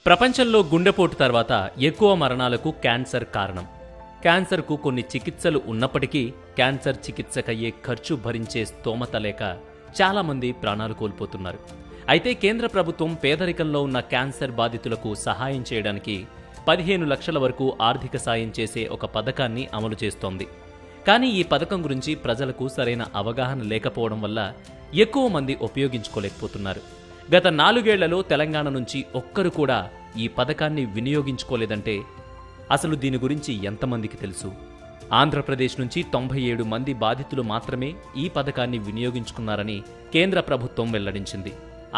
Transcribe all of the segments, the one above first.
ప్రపంచంలో గుండెపోటు తర్వాత ఎక్కువ మరణాలకు క్యాన్సర్ కారణం. క్యాన్సర్కు కొన్ని చికిత్సలు ఉన్నప్పటికీ క్యాన్సర్ చికిత్సకయ్యే ఖర్చు భరించే స్తోమత లేక చాలామంది ప్రాణాలు కోల్పోతున్నారు. అయితే కేంద్ర ప్రభుత్వం పేదరికంలో ఉన్న క్యాన్సర్ బాధితులకు సహాయం చేయడానికి 15 లక్షల వరకు ఆర్థిక సాయం చేసే ఒక పథకాన్ని అమలు చేస్తోంది. కానీ ఈ పథకం గురించి ప్రజలకు సరైన అవగాహన లేకపోవడం వల్ల ఎక్కువ మంది ఉపయోగించుకోలేకపోతున్నారు. గత 4 ఏళ్లలో తెలంగాణ నుంచి ఒక్కరు కూడా ఈ పథకాన్ని వినియోగించుకోలేదంటే అసలు దీని గురించి ఎంతమందికి తెలుసు? ఆంధ్రప్రదేశ్ నుంచి 97 మంది బాధితులు మాత్రమే ఈ పథకాన్ని వినియోగించుకున్నారని కేంద్ర ప్రభుత్వం వెల్లడించింది.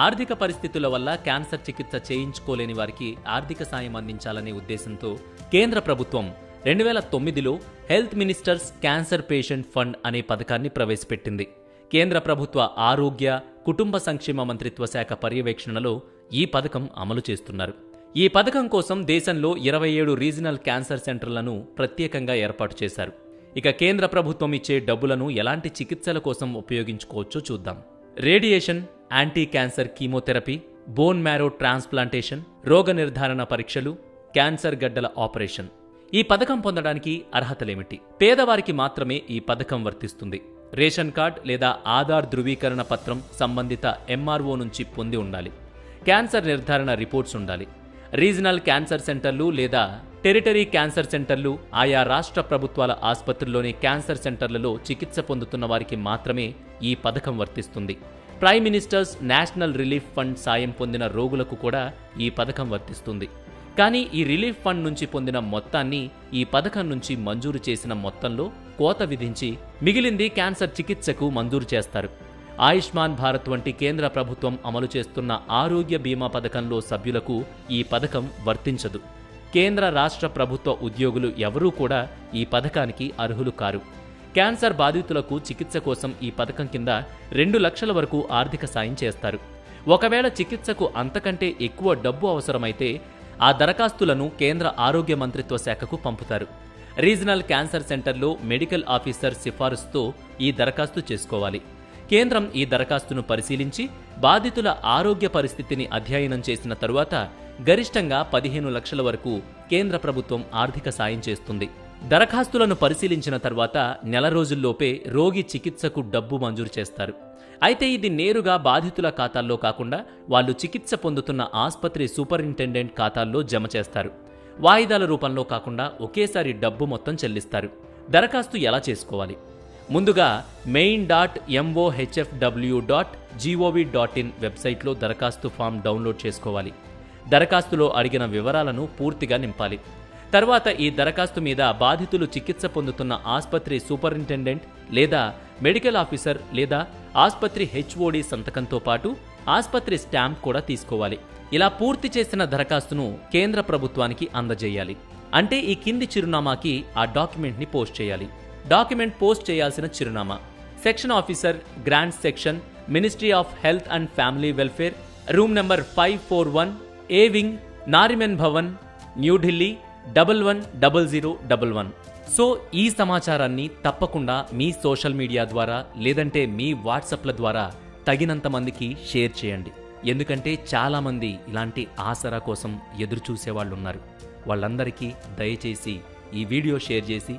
ఆర్థిక పరిస్థితుల వల్ల క్యాన్సర్ చికిత్స చేయించుకోలేని వారికి ఆర్థిక సాయం అందించాలనే ఉద్దేశంతో కేంద్ర ప్రభుత్వం 2009లో health ministers cancer patient fund అనే పథకాన్ని ప్రవేశపెట్టింది. కేంద్ర ప్రభుత్వ ఆరోగ్య, కుటుంబ సంక్షేమ మంత్రిత్వ శాఖ పర్యవేక్షణలో ఈ పథకం అమలు చేస్తున్నారు. ఈ పథకం కోసం దేశంలో 27 రీజనల్ క్యాన్సర్ సెంటర్లను ప్రత్యేకంగా ఏర్పాటు చేశారు. ఇక కేంద్ర ప్రభుత్వం ఇచ్చే డబ్బులను ఎలాంటి చికిత్సల కోసం ఉపయోగించుకోవచ్చో చూద్దాం. Radiation, anti cancer chemotherapy, bone marrow transplantation, రోగ నిర్ధారణ పరీక్షలు, క్యాన్సర్ గడ్డల ఆపరేషన్. ఈ పథకం పొందడానికి అర్హతలేమిటి? పేదవారికి మాత్రమే ఈ పథకం వర్తిస్తుంది. రేషన్ కార్డ్ లేదా ఆధార్ ధృవీకరణ పత్రం సంబంధిత ఎంఆర్ఓ నుంచి పొంది ఉండాలి. క్యాన్సర్ నిర్ధారణ రిపోర్ట్స్ ఉండాలి. రీజనల్ క్యాన్సర్ సెంటర్లు లేదా టెరిటరీ క్యాన్సర్ సెంటర్లు, ఆయా రాష్ట్ర ప్రభుత్వాల ఆసుపత్రుల్లోని క్యాన్సర్ సెంటర్లలో చికిత్స పొందుతున్న వారికి మాత్రమే ఈ పథకం వర్తిస్తుంది. Prime ministers national relief fund సాయం పొందిన రోగులకు కూడా ఈ పథకం వర్తిస్తుంది. కానీ ఈ రిలీఫ్ ఫండ్ నుంచి పొందిన మొత్తాన్ని ఈ పథకం నుంచి మంజూరు చేసిన మొత్తంలో కోత విధించి మిగిలింది క్యాన్సర్ చికిత్సకు మంజూరు చేస్తారు. ఆయుష్మాన్ భారత్ వంటి కేంద్ర ప్రభుత్వం అమలు చేస్తున్న ఆరోగ్య బీమా పథకంలో సభ్యులకు ఈ పథకం వర్తించదు. కేంద్ర రాష్ట్ర ప్రభుత్వ ఉద్యోగులు ఎవరూ కూడా ఈ పథకానికి అర్హులు కారు. క్యాన్సర్ బాధితులకు చికిత్స కోసం ఈ పథకం కింద 2 లక్షల వరకు ఆర్థిక సాయం చేస్తారు. ఒకవేళ చికిత్సకు అంతకంటే ఎక్కువ డబ్బు అవసరమైతే ఆ దరఖాస్తులను కేంద్ర ఆరోగ్య మంత్రిత్వ శాఖకు పంపుతారు. రీజనల్ క్యాన్సర్ సెంటర్లో మెడికల్ ఆఫీసర్ సిఫారసుతో ఈ దరఖాస్తు చేసుకోవాలి. కేంద్రం ఈ దరఖాస్తును పరిశీలించి బాధితుల ఆరోగ్య పరిస్థితిని అధ్యయనం చేసిన తరువాత గరిష్టంగా 15 లక్షల వరకు కేంద్ర ప్రభుత్వం ఆర్థిక సాయం చేస్తుంది. దరఖాస్తులను పరిశీలించిన తర్వాత నెల రోజుల్లోపే రోగి చికిత్సకు డబ్బు మంజూరు చేస్తారు. అయితే ఇది నేరుగా బాధితుల ఖాతాల్లో కాకుండా వాళ్ళు చికిత్స పొందుతున్న ఆసుపత్రి సూపరింటెండెంట్ ఖాతాల్లో జమ చేస్తారు. వాయిదాల రూపంలో కాకుండా ఒకేసారి డబ్బు మొత్తం చెల్లిస్తారు. దరఖాస్తు ఎలా చేసుకోవాలి? ముందుగా main.mohfw.gov.in వెబ్సైట్లో దరఖాస్తు ఫామ్ డౌన్లోడ్ చేసుకోవాలి. దరఖాస్తులో అడిగిన వివరాలను పూర్తిగా నింపాలి. తర్వాత ఈ దరఖాస్తు మీద బాధితులు చికిత్స పొందుతున్న ఆసుపత్రి సూపరింటెండెంట్ లేదా మెడికల్ ఆఫీసర్ లేదా ఆసుపత్రి హెచ్ఓడి సంతకంతో పాటు ఆసుపత్రి స్టాంప్ కూడా తీసుకోవాలి. ఇలా పూర్తి చేసిన దరఖాస్తును కేంద్ర ప్రభుత్వానికి అందజేయాలి. అంటే ఈ కింది చిరునామాకి ఆ డాక్యుమెంట్ని పోస్ట్ చేయాలి. డాక్యుమెంట్ పోస్ట్ చేయాల్సిన చిరునామా: section officer, grants section, ministry of health and family welfare, room number 541, A wing, Nariman Bhavan, New Delhi 110011. So ఈ సమాచారాన్ని తప్పకుండా మీ సోషల్ మీడియా ద్వారా లేదంటే మీ వాట్సాప్ల ద్వారా తగినంత మందికి షేర్ చేయండి. ఎందుకంటే చాలామంది ఇలాంటి ఆసరా కోసం ఎదురు చూసేవాళ్ళున్నారు. వాళ్ళందరికీ దయచేసి ఈ వీడియో షేర్ చేసి